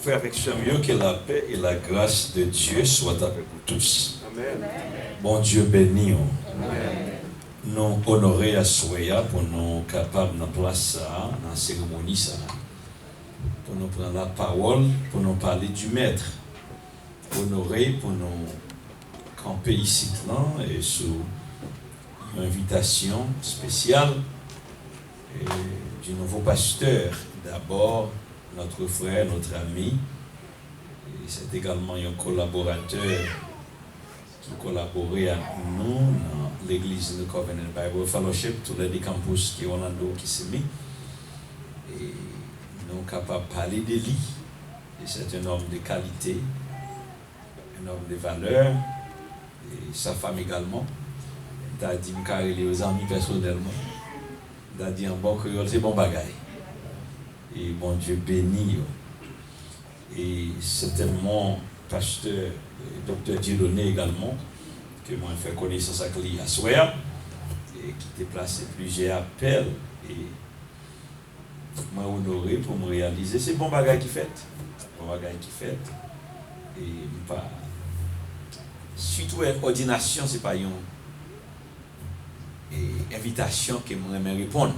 Frères et sœurs, que la paix et la grâce de Dieu soient avec vous tous. Amen. Bon Dieu béni. Amen. Nous honorer à Soya pour nous capables de place ça, dans la cérémonie ça. Pour nous prendre la parole, pour nous parler du Maître. Honorer pour nous camper ici là et sous une invitation spéciale et du nouveau pasteur. D'abord, notre frère, notre ami, et c'est également un collaborateur qui collaborait avec nous dans l'église de Covenant Bible Fellowship, tous les campus qui sont Orlando, qui s'est mis. Et nous sommes capables de parler de lui. Et c'est un homme de qualité, un homme de valeur, et sa femme également. T'as dit que aux amis personnellement. T'as dit en bon créole, c'est bon bagaille. Et bon Dieu béni. Et certainement, pasteur, docteur Dieudonné également, que moi j'ai fait connaissance avec lui à Soya, et qui déplaçait plusieurs appels. Et moi honoré pour me réaliser. C'est bon bagaille qui fait. Bon bagaille qui fait. Et pas. Surtout ordination, c'est pas une invitation que moi me répondre.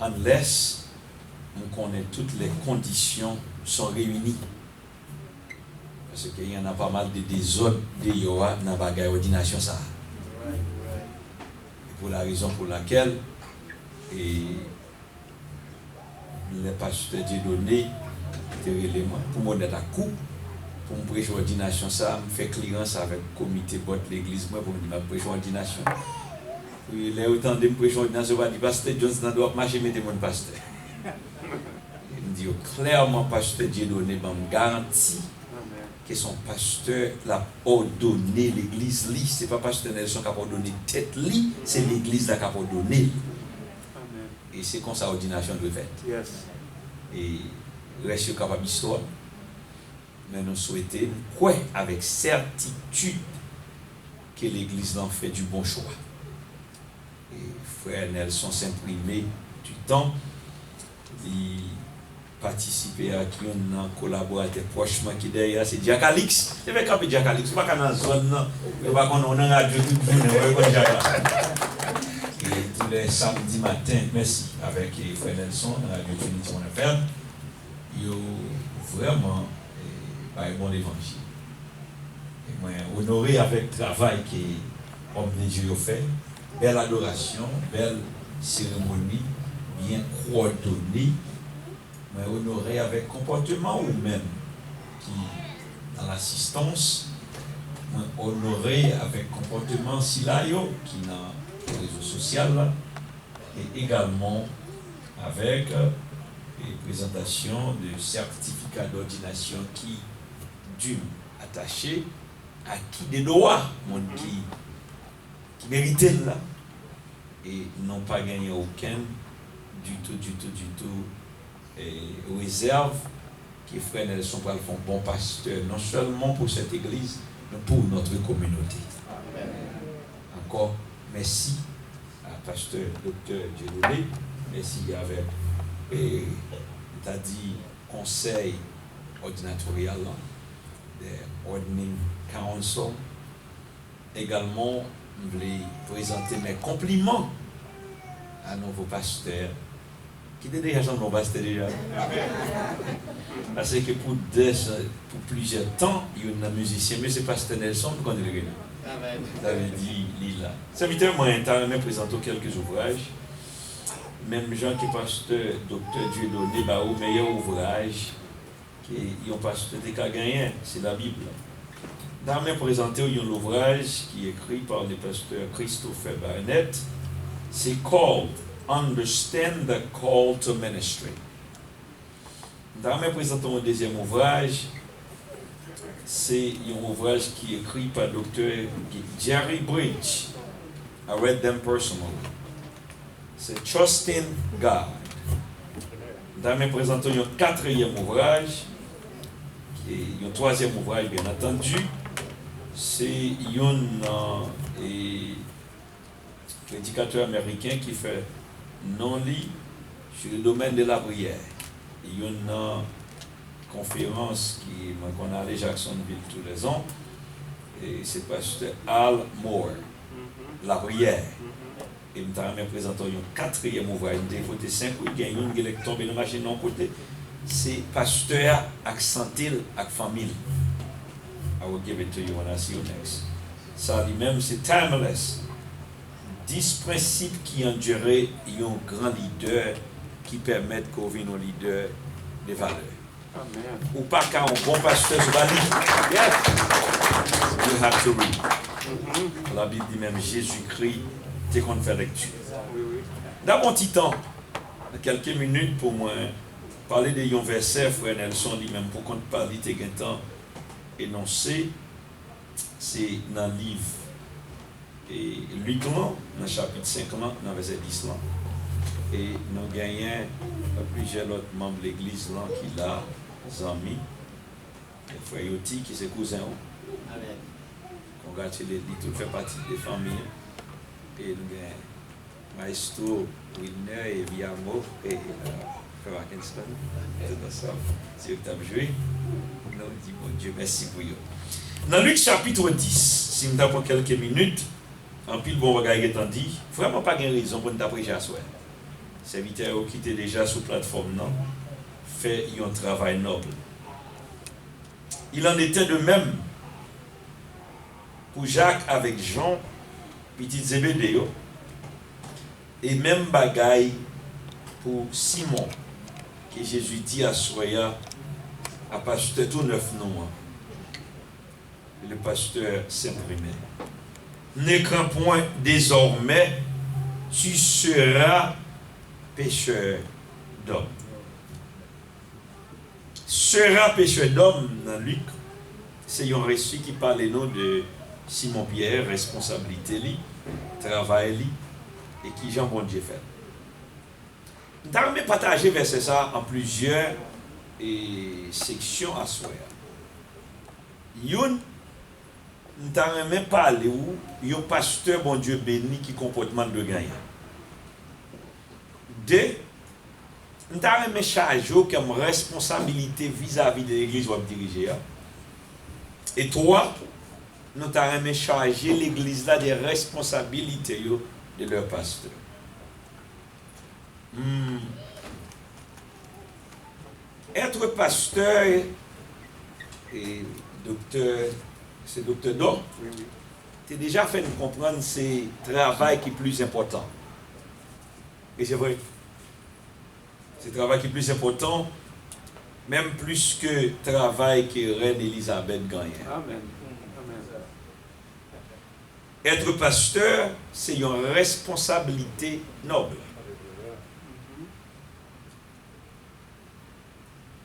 Unless on connaît toutes les conditions sont réunies. Parce qu'il y en a pas mal de désordres de Yoa dans la bagaille ordination ça. Et pour la raison pour laquelle les pasteurs Dieudonné pour moi d'être à coup pour me prêcher ordination ça, me fait clearance avec le comité de l'église pour me dire prêcher ordination. Il est autant de me prêcher ordination, va dire pasteur Johnson doit marcher mettez mon pasteur. Il me dit clairement pasteur Dieudonné me garantit que son pasteur l'a ordonné l'église li, c'est pas pasteur Nelson qui a ordonné tête li, c'est l'église qui a ordonné. Et c'est comme ça l'ordination de fait. Yes. Et reste capable d'histoire. Mais nous souhaitons, croire avec certitude que l'église en fait du bon choix. Et frère Nelson s'imprimait du temps, il participer à un collaborateur prochement qui derrière, c'est Diakalix. C'est vrai qu'il Diakalix, pas dans la zone, mais pas qu'on a un radio tout le monde. Et tous les samedis matin, merci, avec frère Nelson, dans la radio Trinity on FM, il vraiment un bon évangile. Et moi, honoré avec le travail que l'homme de Dieu a fait, belle adoration, belle cérémonie, bien coordonnée, mais honoré avec comportement ou même qui dans l'assistance, honoré avec comportement silayo qui dans les réseaux sociaux et également avec les présentations de certificats d'ordination qui dû attaché à qui des droits, monde qui méritait là et n'ont pas gagné aucun du tout réserve qui frère Nelson pour font bon pasteur non seulement pour cette église mais pour notre communauté. Amen. Encore merci à pasteur docteur Dieudonné, merci avec t'as dit conseil ordinatorial de Ordning Council. Également je voulais présenter mes compliments à nos pasteurs qui étaient déjà dans nos pasteurs déjà. Parce que pour plusieurs temps, il y a un musicien, mais c'est pasteur Nelson qui connaît le gars. Ça veut dire Lila. Ça veut dire moi, je vais présenter quelques ouvrages. Même gens qui pasteur docteur Dieudonné, au meilleur ouvrage qui ont pasteur de gagné, c'est la Bible. Dans mes présenté un ouvrage qui est écrit par le pasteur Christopher Barnett. C'est called Understand the Call to Ministry. Dans mes présenté un deuxième ouvrage. C'est un ouvrage qui est écrit par docteur Jerry Bridge. I read them personally. C'est Trusting God. Dans mes présentons un quatrième ouvrage, et un troisième ouvrage bien entendu, c'est un prédicateur américain qui fait non-lit sur le domaine de la prière. Il y a une conférence qu'on a à Jacksonville tous les ans, et c'est pasteur Al Moore, la prière. Et je me présente un quatrième ouvrage, il faut 5 ou il y a une qui est tombée dans la machine d'un côté. C'est pasteur avec santé, avec famille. I will give it to you when I see you next. Ça lui-même, c'est timeless. 10 principes qui endurent un grand leader qui permettent qu'on vienne un leader de valeur. Amen. Ou pas qu'un bon pasteur se va lire. Yes. You have to read. La Bible dit même Jésus-Christ, c'est qu'on fait lecture. Oui, oui. Dans mon petit temps, quelques minutes pour moi, parler de un verset, frère Nelson dit même pour qu'on parle de temps énoncé, c'est dans le livre et Luc, dans le chapitre 5, dans le verset 10. Et nous gagnons plusieurs autres membres de l'église qui l'a amis, frère Yoti qui est cousin. Amen. Congratulez, tout fait partie des familles. Et nous gagnons Maestro, Wilner et Viamo et frère Atkinson. Tout ensemble, c'est eux qui ont joué. Nous disons, bon Dieu, merci pour eux. Dans Luc chapitre 10, si nous avons quelques minutes, en pile bon regard étant dit, vraiment pas de raison pour nous apprécier à soi. Serviteurs qui étaient déjà sur la plateforme, non, fait un travail noble. Il en était de même pour Jacques avec Jean, petit Zébédée, et même bagaille pour Simon, que Jésus dit à Soya, à pasteur tout neuf non. Et le pasteur s'imprimait. Ne crains point désormais, tu seras pécheur d'hommes. Sera pécheur d'hommes dans Luc, c'est un récit qui parle nous de Simon-Pierre, responsabilité, travail, et qui Jean bon Dieu fait. Nous avons partagé verset ça en plusieurs sections à soi. Nous avons même parlé où il y a un pasteur bon Dieu béni qui comportement de gagnant. Deux, nous avons chargé comme responsabilité vis-à-vis de l'église où on dirige. Et trois, nous avons chargé l'église là des responsabilités de leur pasteur. Être pasteur et docteur, c'est docteur d'or. Oui, oui. Tu as déjà fait nous comprendre c'est le travail qui est plus important. Et c'est vrai. C'est le travail qui est plus important, même plus que le travail que Reine Elisabeth gagne. Amen. Amen. Être pasteur, c'est une responsabilité noble.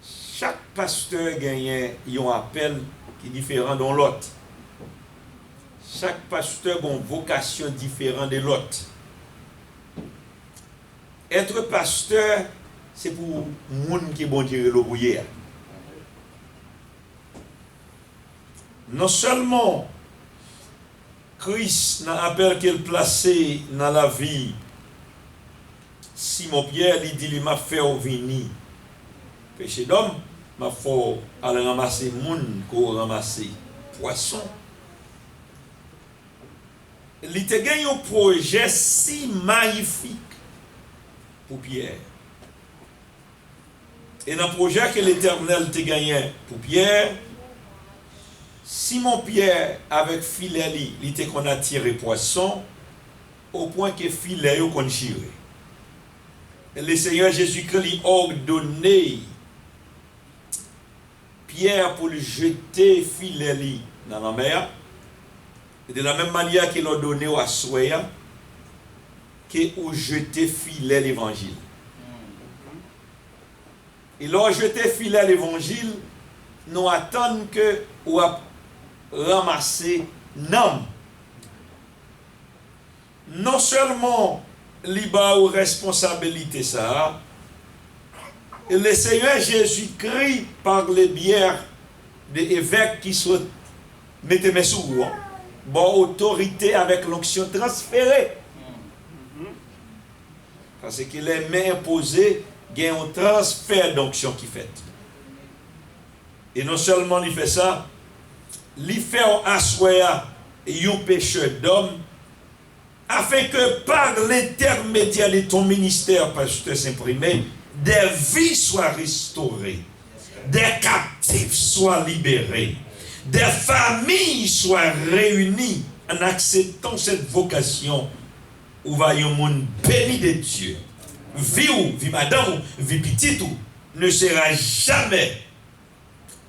Chaque pasteur gagne un appel qui est différent de l'autre. Chaque pasteur a une vocation différente de l'autre. Être pasteur, c'est pour les gens qui vont dire le brouillard. Non seulement Christ n'a appel qu'il placé dans la vie, Simon-Pierre lui dit, il m'a fait venir péché d'homme, m'a fait aller ramasser moun pour ramasser poisson. Il a gagné un projet si magnifique pour Pierre. Et dans le projet que l'Éternel a gagné pour Pierre, Simon-Pierre avec filet, il était qu'on a tiré poisson au point que filet qu'on tiré. Et le Seigneur Jésus-Christ lui a ordonné Pierre pour lui jeter filet dans la mer. Et de la même manière qu'il a donné à Soya, qu'il a jeté filet l'évangile. Il a jeté filet l'évangile, nous attendons que ou a ramasser non. Non seulement liba ou responsabilité ça, et le Seigneur Jésus-Christ par les bières des évêques qui sont mettez mes sous vous. Bon, autorité avec l'onction transférée. Parce que les mains imposées, il y a un transfert d'onction qui fait. Et non seulement il fait ça, il fait asseoir un pécheur d'homme, afin que par l'intermédiaire de ton ministère, pasteur Saint-Primé, des vies soient restaurées, des captifs soient libérés, des familles soient réunies en acceptant cette vocation où va y un monde béni de Dieu. Vie madame, vie petite, ne sera jamais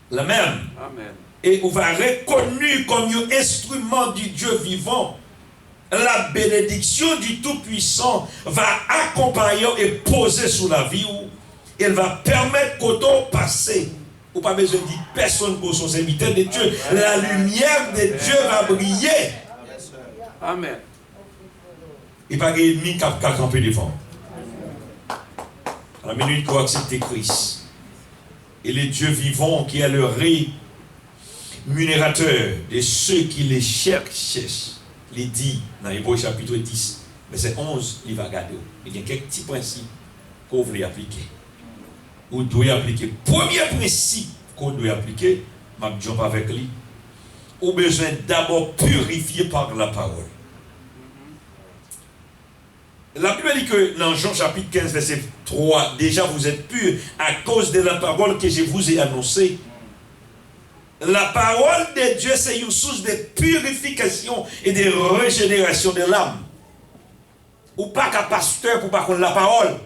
la même. Amen. Et où va reconnu comme un instrument du Dieu vivant. La bénédiction du Tout-Puissant va accompagner et poser sur la vie où elle va permettre qu'au passé, ou pas besoin de dire personne pour son serviteur de Dieu, la lumière de Dieu va briller. Amen. Il n'y a pas d'ennemi qui a campé devant. À la minute qu'on accepte Christ, et le Dieu vivant qui est le rémunérateur de ceux qui les cherchent, il dit dans Hébreux chapitre 10, verset 11, il va regarder. Il y a quelques petits principes qu'on veut appliquer. Vous devez appliquer. Premier principe qu'on doit appliquer, je jump avec lui. Vous avez besoin d'abord purifier par la parole. La Bible dit que dans Jean chapitre 15, verset 3, déjà vous êtes purs à cause de la parole que je vous ai annoncée. La parole de Dieu, c'est une source de purification et de régénération de l'âme. Ou pas qu'un pasteur pour pas qu'on la parole.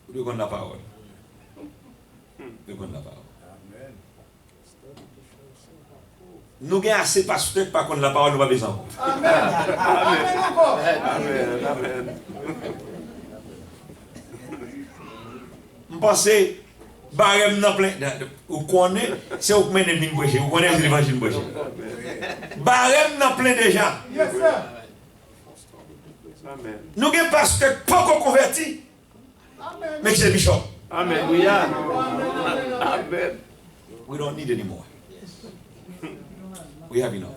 Vous devez connaître la parole. Vous devez connaître la parole. Nous avons assez de pasteurs pour pas qu'on la parole, nous n'avons pas besoin. Amen. Amen. Amen. Je pense barème dans plein vous connaissez c'est vous menez une bouche vous connaissez l'évangile bouche barème dans plein déjà Yes, sir. Amen. nous avons pasteur pas encore converti mais c'est bishop. Amen. We are. Amen. We don't need anymore. We have enough.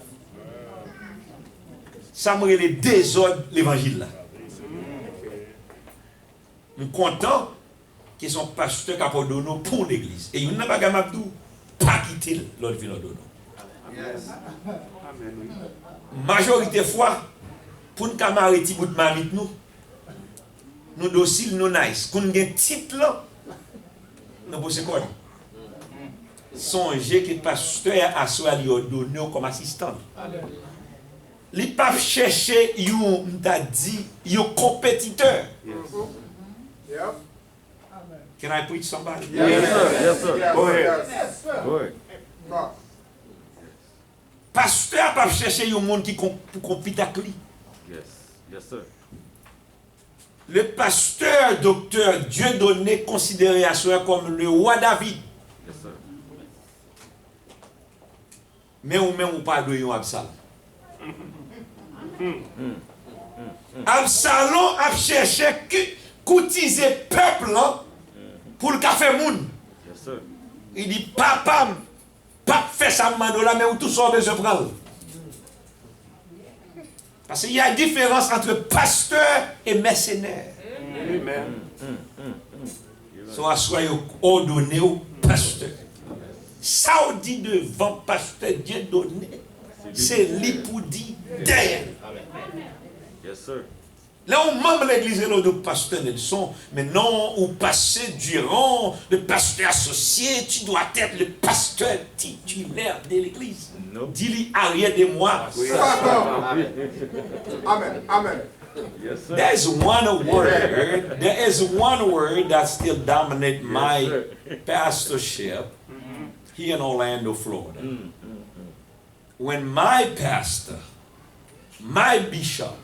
Ça me les désordre l'évangile là. Nous sommes contents qui sont pasteurs qui ont donné pour l'église. Et il n'y a pas de pas quitter l'autre vie d'Ono. Amen. Majorité fois, pour nous camarades qui bout de marite nous dociles, nous nice. Quand nous avons un titre là, nous posons quoi? Songez que le pasteur a donné comme assistant. Les pas chercher un compétiteur. Yep. Can I preach somebody? Yes, sir. Yes, sir. Go ahead. Yes, sir. Go ahead. Pasteur n'a pas cherché un monde qui compite avec lui. Yes. Yes, sir. Le pasteur, docteur Dieudonné, considéré à soi comme le roi David. Yes, sir. Mais ou même ou pas de Absalom. Absalom a cherché courtiser peuple pour le café moun. Yes, sir. Il dit papa fait ça là mais où tout ça besoin de prendre. Parce qu'il y a une différence entre pasteur et mercenaire. Amen. Soit ordonné au pasteur. Ça on dit devant pasteur Dieu donné. C'est lui pour dire derrière. Yes, sir. Là, on membre de l'église de pasteur Nelson, mais non, ou passer durant le pasteur associé, tu dois être le pasteur titulaire de l'église. No. Dis-lui, arrière de moi. We Amen. Amen. Yes, sir. There is one word that still dominates my pastorship here in Orlando, Florida. When my pastor, my bishop,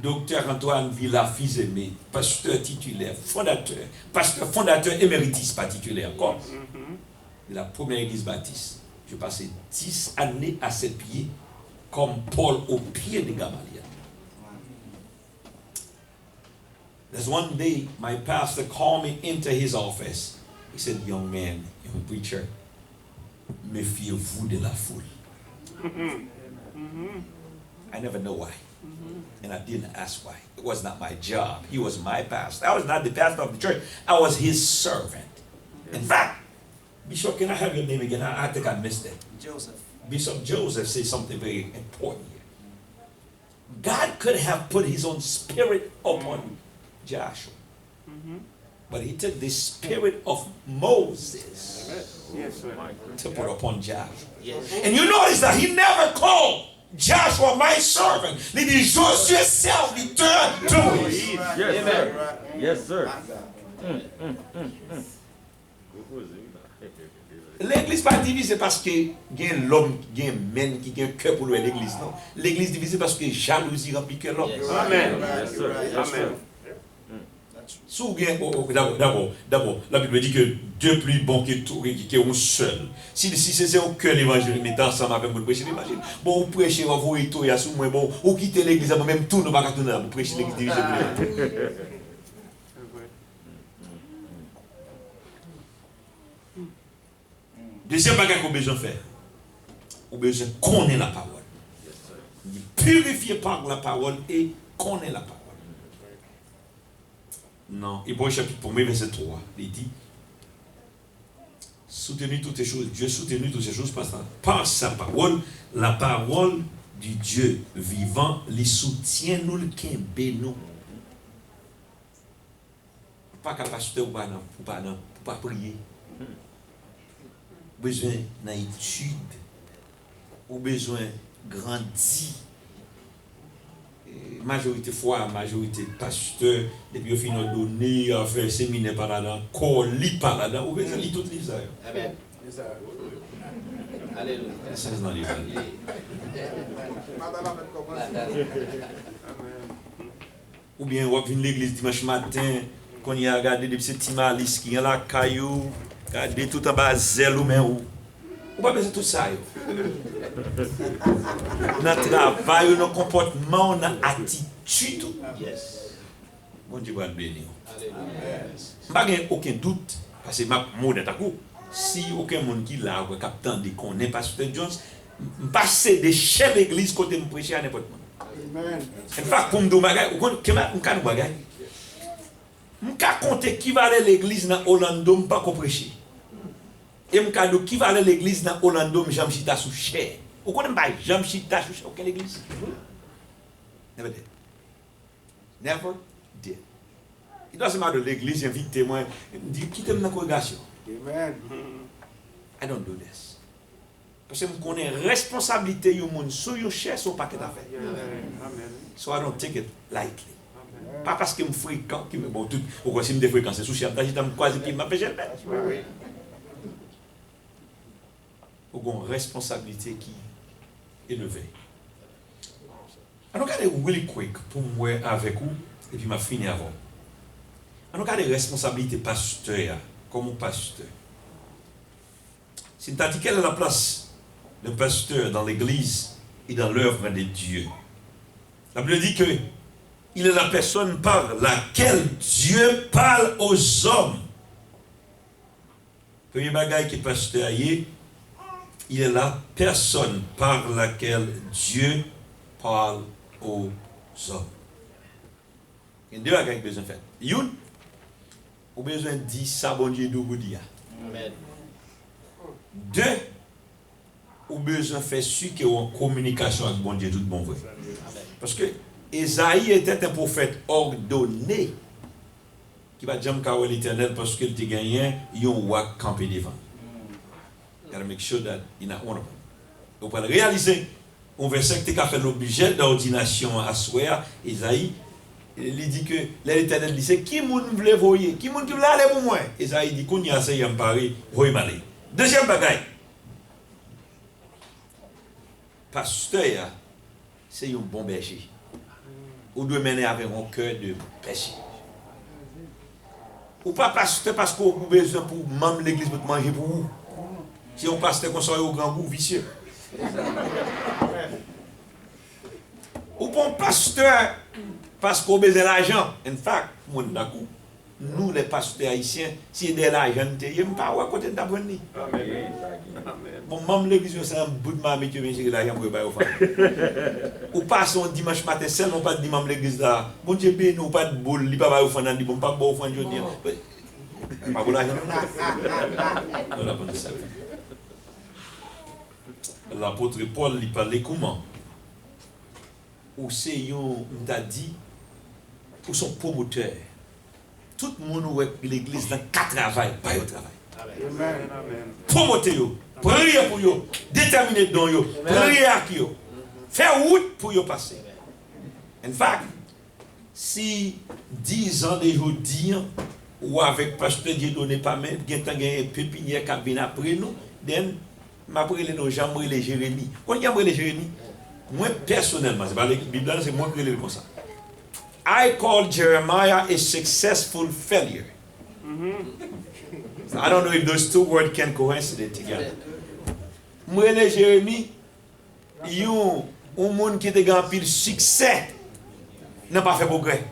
Dr. Antoine Villa-Fils-Aimé, pasteur titulaire, pasteur fondateur éméritis, pas titulaire encore, de la première église baptiste. J'ai passé 10 années à ses pieds, comme Paul au pied de Gamaliel. There's one day, my pastor called me into his office. He said, young man, young preacher, méfiez-vous de la foule. I never know why. And I didn't ask why. It was not my job. He was my pastor. I was not the pastor of the church. I was his servant. In fact, Bishop, can I have your name again? I think I missed it. Joseph. Bishop Joseph said something very important here. God could have put his own spirit upon Joshua. But he took the spirit of Moses Yes, sir. to put upon Joshua. Yes. And you notice that he never called Joshua my servant. He did Joshua self return to me. Yes, sir. Yes, sir. L'église pas divisée parce que il y a l'homme, il y a un men qui a un cœur pour l'église, non. L'église divisée parce que jalousie remplit que l'homme. Yes. Amen. Yes, sir. Yes, sir. D'abord, la Bible dit que Dieu est plus bon que tout, qui est un seul. Si c'est au cœur l'évangile, mettez ensemble avec vous prêcher l'évangile. Bon, vous prêchez, vous voyez tout, il y a sous moi, bon, vous quittez l'église, même tout, nous ne pas tourner là, vous prêchez l'église divisée. Deuxième bagage qu'on a besoin de faire, on a besoin de connaître la parole. Purifier par la parole et connaître la parole. Non, Hébreux chapitre 1, verset 3, il dit, soutenu toutes ces choses, Dieu soutenu toutes ces choses par sa parole, la parole du Dieu vivant, les soutient nous le kembe nous. Pas capacité ou pas prier. Besoin d'étude, ou besoin grandir. Majorité fois, majorité pasteur, depuis au final donné, à faire séminaire par là-dedans, colis par là-dedans, ou besoin de lire toutes les heures. Amen. Alléluia. Ça, c'est dans les livres. Ou bien, on va venir à l'église dimanche matin, qu'on y a regardé des petits malices qui ont la caillou, regardé tout en bas, zèle ou main ou. Ou pas besoin de tout ça. Notre travail, notre comportement, notre attitude. Yes. Bon Dieu va le bénir. Alléluia. Je n'ai pas aucun doute, parce que je suis d'accord. Si aucun monde qui l'a, ou captant de connaître Pasteur Jones, je passe des chefs d'église côté me prêcher à n'importe quoi. Amen. En fait, comme nous bagay, ou quand nous bagay, je peux compter qui va aller à l'église dans Orlando, je ne pas prêcher. Et je peux qui va aller à l'église dans Orlando, je ne chita sous chair. Vous connaissez pas, je ne chita sous chair, aucune église. Never did. Never did. Il doit se mettre de l'église, invite témoin, dit quittez dans la congrégation. Amen. I don't do this. Parce que je connais la responsabilité du monde sur une chair, sur un paquet d'affaires. So I don't take it lightly. Pas parce que je suis fréquent, qui me bon tout, ou quoi si je me fréquence sous chef, je suis quasi qui m'a fait jamais. Ou une responsabilité qui est élevée. Alors regardez really quick pour moi avec vous et puis m'a fini avant. Alors regardez responsabilité pasteur comme pasteur. Si tu as dit quelle est la place d'un pasteur dans l'église et dans l'œuvre de Dieu. La Bible dit que il est la personne par laquelle Dieu parle aux hommes. Premier bagage qui est pasteur, il est la personne par laquelle Dieu parle aux hommes. Il y a deux bagages qui besoin de faire. Une, ou besoin de dire ça, bon Dieu, d'où vous dire. Amen. Deux, ou besoin de faire ce qui est en communication avec bon Dieu, tout bon vrai. Parce que Esaïe était un prophète ordonné qui va dire à l'Éternel parce qu'il te gagné, il y a un roi campé devant. You gotta make sure that you're not one of them. Vous pouvez réaliser un verset qui a fait l'objet d'ordination à soi, Esaïe, il dit que l'Éternel dit c'est qui moun voulait voyer, qui moun qui voulait aller pour moi. Esaïe dit qu'on y a essayé de parler, voyez m'aller. Deuxième bagaille. Pasteur, c'est un bon berger. Vous devez mener avec un cœur de berger. Ou pas pasteur parce qu'on a besoin pour même l'église pour manger pour vous. Si on pasteur qu'on soit au grand bout vicieux. Ou pas pasteur parce qu'on a besoin d'argent. En fait, mon d'accord. nous les pasteurs haïtiens, si des l'argent, je ne sais pas où côté de t'apprendre. Amen. Bon, même l'église, c'est un bout de ma métier, mais j'ai l'argent pour y faire. Ou passe un dimanche matin, seulement pas de dimanche l'église là. Bon Dieu, nous pas de boule, il pas faire offrande, bon pas bon offrande aujourd'hui. Pas pour l'argent. On a pas de ça. L'apôtre Paul lui parlait comment? Ou c'est on t'a dit, ou son promoteur. Tout le monde où l'église dans 4 travail, pas au travail. Amen. Promoter yo, prier pour yo, déterminer dans yo, prier à qui yo, faire route pour yo passer. En fact, si 10 ans de aujourd'hui, ou avec pasteur Dieu donné pas même, il y a un pépinière qui vient après nous, then m'a pris nos jambes les Jérémie. Quand il y a les Jérémie, moi personnellement, c'est pas la Bible, c'est moi qui le comme ça. I call Jeremiah a successful failure. So I don't know if those two words can coincide together. Moi les Jérémie, yon un monde qui te grand pile succès n'a pas fait progrès.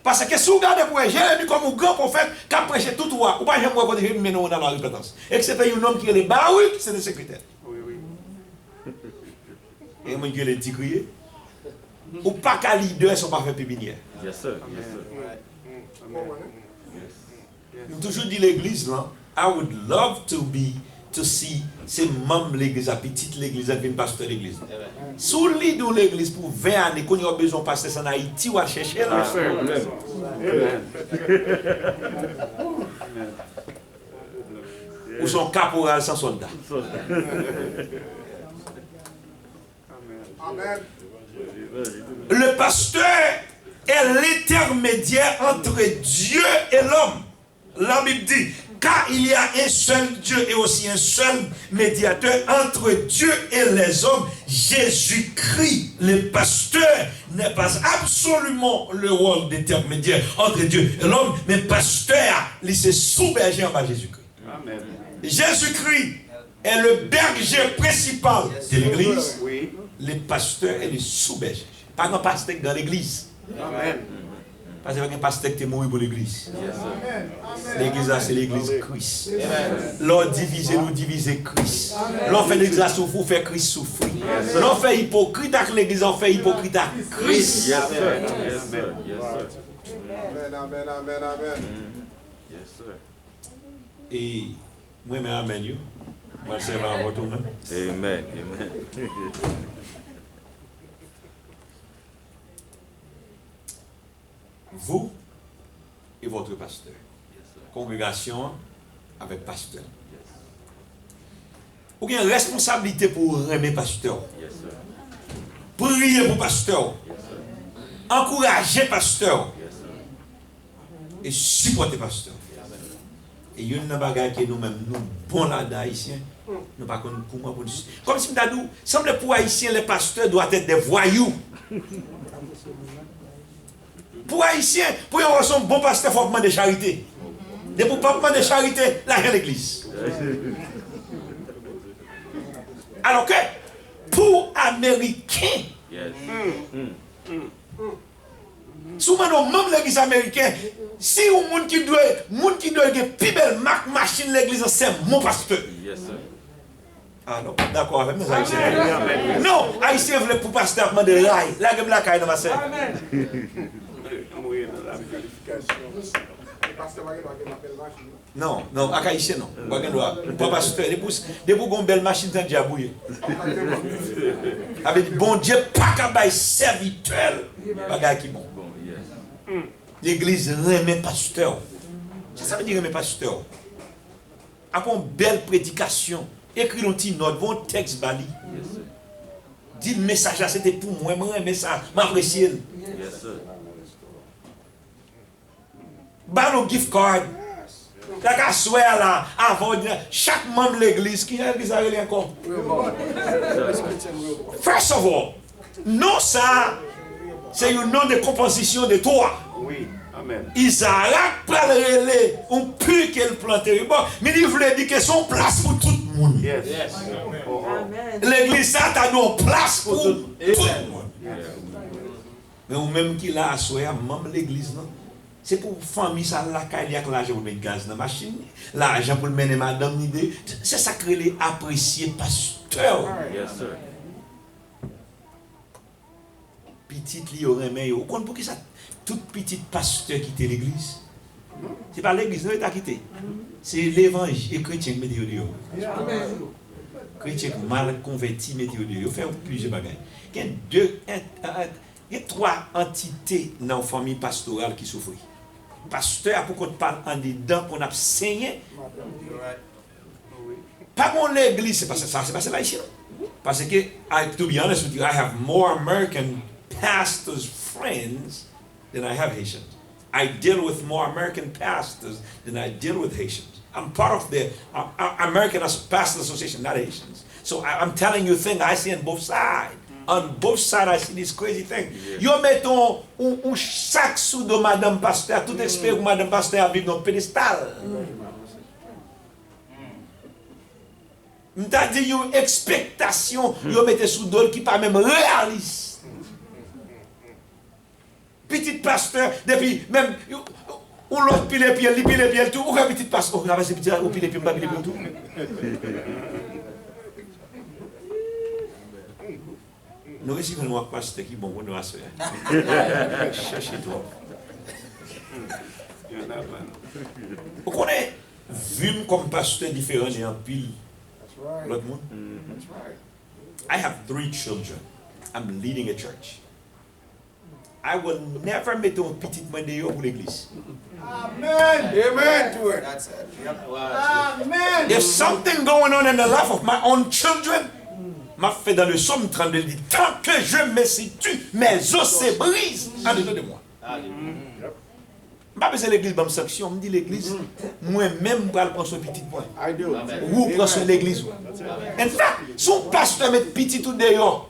Parce que si vous regardez pour Jérémie comme un grand prophète qui a prêché tout droit, ou pas jamais voir Jérémie mais non dans la repentance. Excepté un homme qui est le baoui, c'est le secrétaire. Et moi qui est le dit crier. Ou pas qu'à leader sont pas fait pépinière. Yes, sir. J'ai toujours dit l'église là, I would love to see ces membres de l'église, petite l'église, avec une pasteur de l'église. Sous le lit de l'église pour 20 années, quand il y a besoin de passer en Haïti ou à chercher là. Ou son caporal sans soldat. Amen. Le pasteur est l'intermédiaire entre Dieu et l'homme. La Bible dit, car il y a un seul Dieu et aussi un seul médiateur entre Dieu et les hommes, Jésus-Christ. Le pasteur n'est pas absolument le rôle d'intermédiaire entre Dieu et l'homme, mais le pasteur, il se sous-berger en bas Jésus-Christ. Amen. Jésus-Christ est le berger principal de l'église. Oui. Le pasteur est le sous-berger. Pas un pasteur dans l'église. Amen. Parce qu'il y a un pasteur qui est mort pour l'église. L'église là, c'est l'église Christ. L'on divise, nous diviser Christ. L'on fait l'église souffrir, fait Christ souffrir. L'on fait hypocrite avec l'église, on fait hypocrite avec Christ. Yes, sir. Yes, sir. Yes, sir. Amen. Yes, sir. Et moi, je m'amène. Moi, je vais à votre nom. Amen. Amen. Vous et votre pasteur. Congrégation avec pasteur. Vous avez une responsabilité pour aimer pasteur. Yes, sir. Prier pour pasteur. Encourager pasteur. Yes, sir. Et supporter pasteur. Et il y a une bagaille que nous-mêmes, nous, bons là haïtiens, nous pas pour moi. Comme si nous semble pour haïtiens, les pasteurs doivent être des voyous. Pour haïtiens, pour avoir un bon pasteur, il faut demander charité. Et pour ne pas demander charité, l'argent de l'église. Alors que, pour Américains, Yes. souvent, même l'église américaine, si un monde qui doit avoir plus belle machine l'église, c'est mon pasteur. Yes, sir. Ah non, d'accord avec nous haïtiens. Non, haïtiens veulent pour pasteur demander rail. La gamme la caille dans ma sœur. Non, à haïtien non. Pas pasteur, des pour une belle machine tant déjà bouillé. Avec bon Dieu pas qu'à bailler serviteur. Bagay qui bon. Yes. L'église remet pasteur. Ça veut dire remet pasteur. Après une belle prédication, écrit un petit note, bon texte bali. Yes, sir. Dit le message là c'était pour moi, mais ça m'apprécie. Yes, sir. Ba nos gift card. La ka swear là, avant chaque membre de l'église, qui est l'église encore? First of all, non ça, c'est un nom de composition de toi. Oui. Amen. Isaac prend le relais, on peut qu'elle plante. Bon, mais il voulait dire que son place pour tout le monde. Yes. Yes. Oh, oh. L'église ça t'a donné place pour tout le monde. Yes. Mais ou même qui l'a assoyé, même l'église, non? c'est pour famille ça la caille avec l'argent pour mettre gaz dans la machine, l'argent pour mener madame l'idée. C'est ça que les apprécier pasteur. Yes, sir. Petite li aurait mais au compte pour qui ça toute petite pasteur quitter l'église. C'est pas l'église non t'a quitté. C'est l'évangile et chrétien qui met dehors. Chrétien mal converti met dehors. Il fait plusieurs bagages. Il y a trois entités dans la famille pastorale qui souffrent. Pasteur, pour qu'on parle en dedans, qu'on a saigné. Pas mon l'église, c'est pas ça, c'est pas ça là ici. Parce que, to be honest with you, I have more American pastors friends than I have Haitians. I deal with more American pastors than I deal with Haitians. I'm part of the American Pastor Association, not Haitians. So I'm telling you things I see on both sides. On both sides, I see this crazy thing. Yo mettons un sac sous de Madame Pasteur, tout espère que Madame Pasteur a vivre dans le pédestal. M'ta dit une expectation, yo mettez sous dol qui pas même réaliste. Petite pasteur, depuis même ou l'autre pile pied tout, ou un petit pasteur, on a passé petit ou pile pied pas pile tout. Nous recevons un pasteur qui bon pour nous assurer. Cherchez-toi. Vous connaissez, vu comme pasteur différent, j'ai un pile. L'autre monde. I have 3 children. I'm leading a church. I will never mettre un petit main dehors pour l'église. Amen. Amen to it. That's it. Yep. Amen. If something going on in the life of my own children, m'a fait dans le Somme 32, dit, tant que je me situe, mes os se brisent en dedans de moi. Je ne sais pas l'église, je section, me dit l'église, moi-même, je prends son petit point. I do. Vous prenez son l'église. En fait, son pasteur met petit tout dehors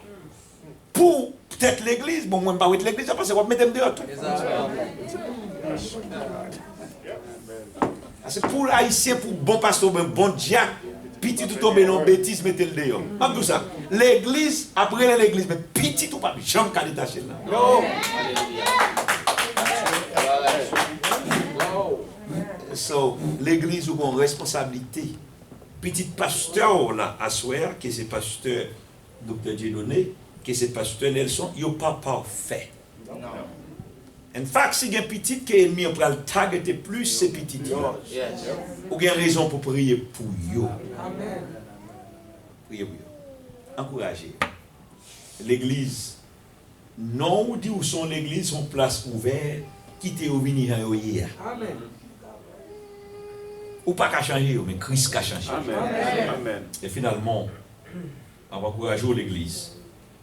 pour peut-être l'église, bon, moi, je ne vais pas l'église, parce que je vais mettre dehors tout. C'est pour l'haïtien, pour bon pasteur, bon diacre, petit tout tomber dans bêtise, mettez-le dehors. Pas tout ça. L'église, après l'église, mais petit tout pas, j'aime qu'à détacher là. So, l'église a une responsabilité. Petit pasteur là, à soir, que c'est pasteur Dr. Dieudonné, que c'est pasteur Nelson, il n'est pas parfait. En fait, si il y a un petit qui est ennemi, on peut le targeter plus, c'est petit. Ou il y a une raison pour prier pour eux. Priez pour eux. Encouragez. L'église, non, ou dit où sont l'église, sont place ouverte, quittez au venir hier. Amen. Ou pas qu'à changer, mais Christ a changé. Amen. Et finalement, on va encourager l'église.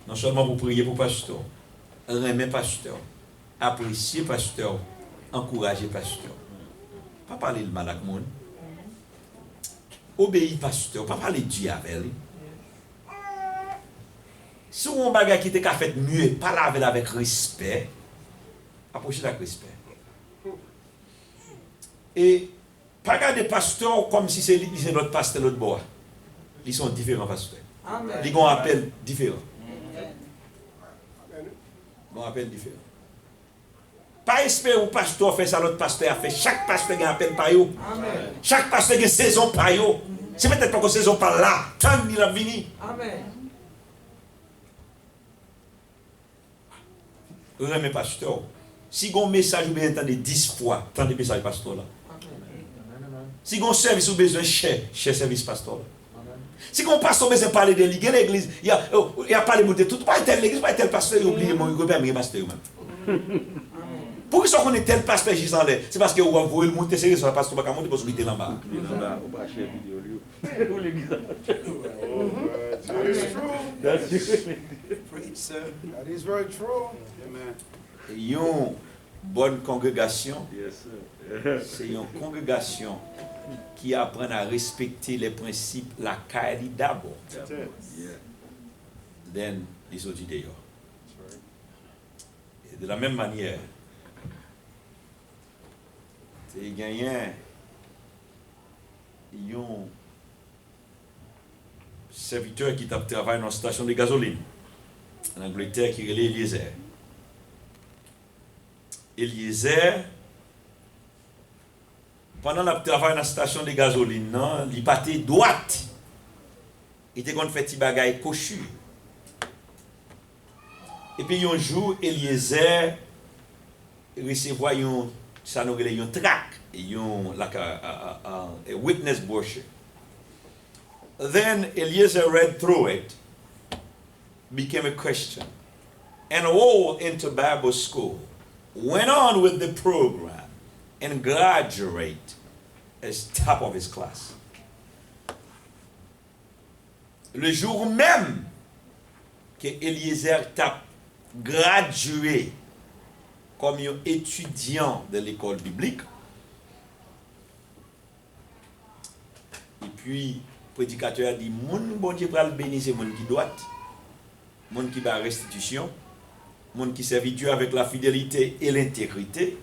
Non seulement pour prier pour pasteur, remettre pasteur, apprécier pasteur, encourager pasteur. Pas parler de mal avec le monde. Obéir pasteur, pas parler de Dieu avec lui. Si on bagage qui t'a fait mieux, parler avec respect, approchez avec respect. Et pas garder pasteur comme si c'est notre pasteur l'autre bord. Ils sont différents pasteurs. Ils ont un appel différent. Ils ont un appel différent. Pas espérer un pasteur fait ça, l'autre pasteur a fait. Chaque pasteur a un appel par eux. Chaque pasteur a une saison par eux. C'est peut-être pas que saison par là. Tant qu'il a fini. Amen. Remets pasteur. Si vous avez un message, vous avez entendu 10 fois, tant de messages pasteur là. Si vous avez un service, vous avez besoin de cher service pasteur là. Si vous pasteur besoin de parler de l'église, il y a parlé de tout, pas tel l'église, pas tel pasteur, il oublie mon pasteur même. Pourquoi ça qu'on est tel pasteur qui s'en est? C'est parce que vous avez monter sérieux sur le pasteur, pas monter pour se mettre en bas. That is very true. Amen. Une bonne congrégation, c'est une congrégation qui apprend à respecter les principes, la caille d'abord, then les autres d'ailleurs. Et de la même manière, c'est gagné un serviteur qui travaille dans une station de gasoline en Angleterre qui est Eliezer. Eliezer pendant le travail dans la station de gasoline, non, il partait droite. Il était qu'on fait des bagailles cochus. Et puis un jour, Eliezer recevoir un tract, a witness brochure. Then Eliezer read through it, became a Christian, enrolled into Bible school, went on with the program, and graduated as top of his class. Le jour même que Eliezer t'a gradué comme un étudiant de l'école biblique, et puis le prédicateur a dit, mon bon Dieu va le bénir, c'est mon qui doit, mon qui va restitution, mon qui servit Dieu avec la fidélité et l'intégrité,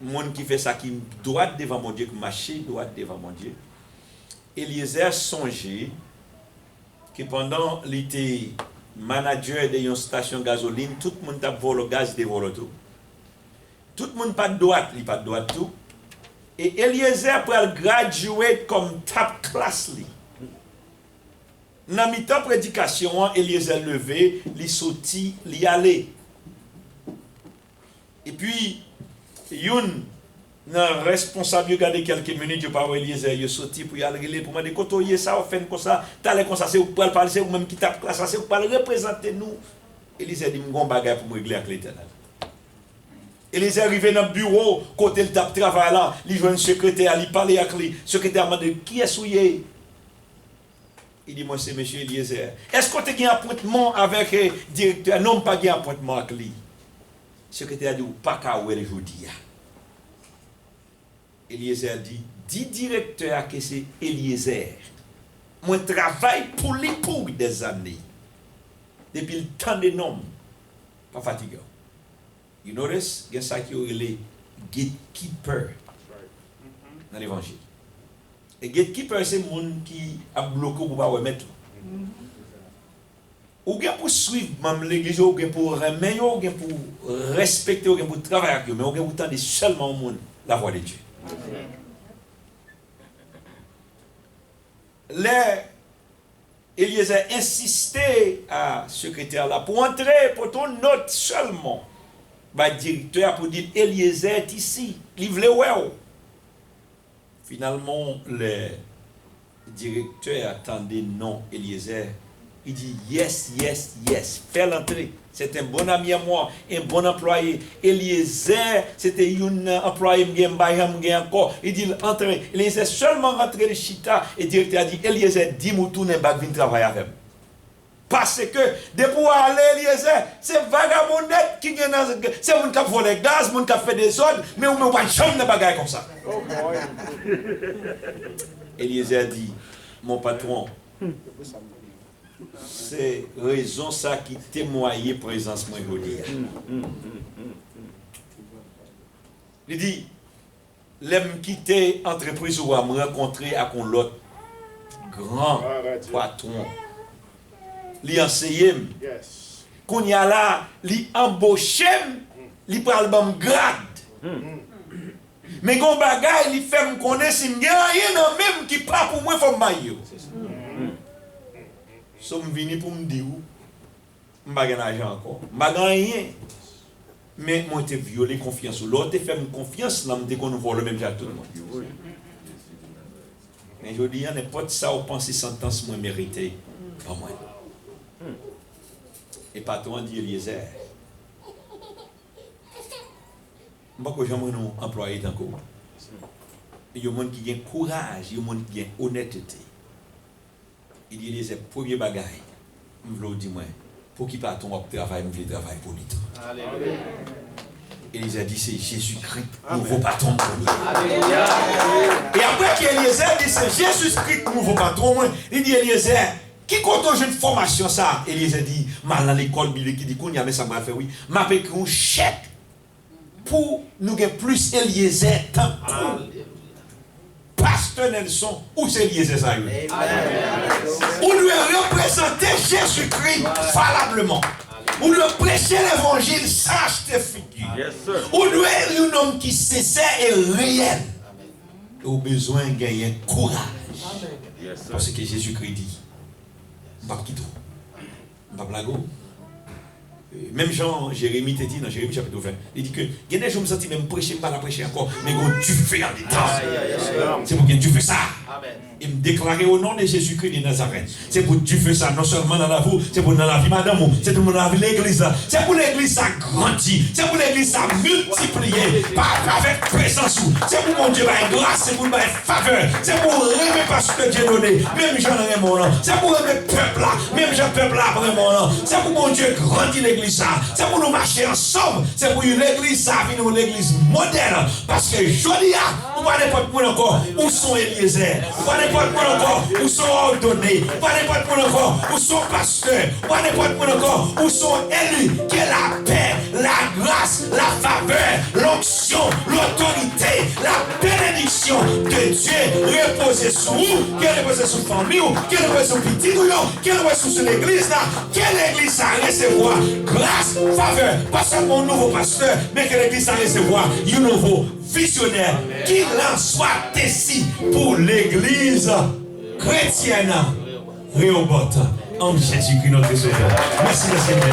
mon qui fait ça qui doit devant mon Dieu, qui marche doit devant mon Dieu. Eliezer songeait que pendant l'été manager de une station gasoline, tout le monde a volé le gaz de voler tout. Tout le monde pas de droite, il pas de droite tout. Et Eliezer pour graduer comme top class li. Dans mi-temps prédication, Eliezer levé, il sorti, il allait. Et puis une responsable regarder quelques minutes je parle Eliezer il sorti pour y aller pour me dire côtoyer ça on fait comme ça t'allais comme ça c'est pour parler c'est ou même qui tape classe c'est pour représenter nous. Eliezer dit m'gon bagage pour me régler avec l'Éternel. Eliezer arrivé dans le bureau côté le tape travail là il joint un secrétaire il parler avec lui secrétaire m'a dit qui est souillé. Il dit moi c'est monsieur Eliezer. Est-ce que tu as un appointement avec le directeur? Non pas un appointement avec lui. Secrétaire dit pas qu'à où elle aujourd'hui. Eliezer dit, dis directeur que c'est Eliezer. Moi travaille pour lui pour des années. Depuis le temps des noms. Pas fatigué. You notice, il y a ça qui est le gatekeeper dans l'évangile. Et gatekeeper, c'est le monde qui a bloqué pour ne pas remettre. Ou bien pour suivre même l'église, ou bien pour remettre, ou bien pour respecter, ou bien pour travailler avec eux, mais ou bien pour tendre seulement au monde la voix de Dieu. Là, Eliezer insistait à secrétaire là pour entrer pour ton note seulement. Le directeur pour dire Eliezer est ici, livre ouais. Finalement, le directeur attendait non Eliezer. Il dit yes, yes, yes. Fais l'entrée. C'est un bon ami à moi, un bon employé. Eliezer, c'était un employé encore. Il dit entrez. Eliezer seulement rentré le chita et le directeur a dit Eliezer, dis-moi tout n'est pas venu travailler avec. Parce que depuis aller Eliezer, c'est vagabondette qui vient dans c'est mon qui a volé gaz, mon qui a fait des ordres, mais on ne va jamais de bagaille comme ça. Eliezer dit mon patron. C'est raison ça qui témoignait présence moi aujourd'hui. Il dit l'aime quitter entreprise ou à me rencontrer avec l'autre grand patron. Li enseigne. Qu'on y a là, li embauché, li pral bam grade. Mais gon bagay li fait me connaître si m'gen rien nan même qui pas pour moi faut m'aille. So m'vini pour me dire ou m'pa gen argent encore. M'pa gen rien. Mais moi te violé confiance ou l'autre te fait me confiance là me qu'on nous vole même à tout le monde. Mais je dis n'importe ça ou penser sentence moins méritée pas moi. Et patron dit Eliezer. Je ne sais pas nous employer tant que il y a des gens qui ont courage, il y a des gens qui ont honnêteté. Il dit Eliezer, premier bagaille, je veux dire, pour qu'il parte au travail, je veux travailler pour lui. Alléluia. Eliezer dit c'est Jésus-Christ, nouveau patron pour lui. Alléluia. Et après qu'Eliezer dit c'est Jésus-Christ, nouveau patron, il dit Eliezer. Qui compte une formation ça? Eliezer dit, mal dans l'école biblique, qui dit qu'on y a mais ça m'a fait oui. M'a fait un chèque pour nous gagner plus Eliezer tant Pasteur Nelson, où c'est Eliezer ça? Ou lui représenter Jésus-Christ valablement. Ou lui prêcher l'évangile sans acheter figure. Ou lui un homme qui sincère et réel. au besoin de gagner courage. Yes, sir. Parce que Jésus-Christ dit, pas quitter, pas blago. Même Jean, Jérémie te dit dans Jérémie chapitre 20, il dit que il y a des gens qui me sentent même prêcher, pas la prêcher encore, mais quand tu fais en temps. C'est pour que tu fais ça. Et me déclarer au nom de Jésus-Christ de Nazareth. C'est pour Dieu faire ça, non seulement dans la vie, c'est pour dans la vie madame, c'est pour dans la vie l'église. C'est pour l'église à grandir, c'est pour l'église à multiplier, pas avec présence. C'est pour mon Dieu, grâce, c'est pour faveur, c'est pour rêver parce que Dieu donné, même j'en ai mon nom. C'est pour le peuple là, même j'ai peuple là, vraiment. C'est pour mon Dieu grandir l'église là. C'est pour nous marcher ensemble, c'est pour une église ça, une église moderne. Parce que je dis, ou pas n'importe quoi encore, où sont Eliezer, pas n'importe quoi encore, où sont ordonnés, pas n'importe quoi encore, où sont pasteurs, pas n'importe quoi encore, où sont élus, que la paix, la grâce, la faveur, l'onction, l'autorité, la bénédiction de Dieu repose sur vous, qu'elle repose sur la famille, qu'elle repose sur le petit, qu'elle repose sur l'église là, que l'église a recevoir grâce, faveur, pas seulement un nouveau pasteur, mais que l'église a recevoir un nouveau visionnaire, qu'il en soit ici pour l'église chrétienne Rehoboth en Jésus-Christ notre Sauveur. Merci de cette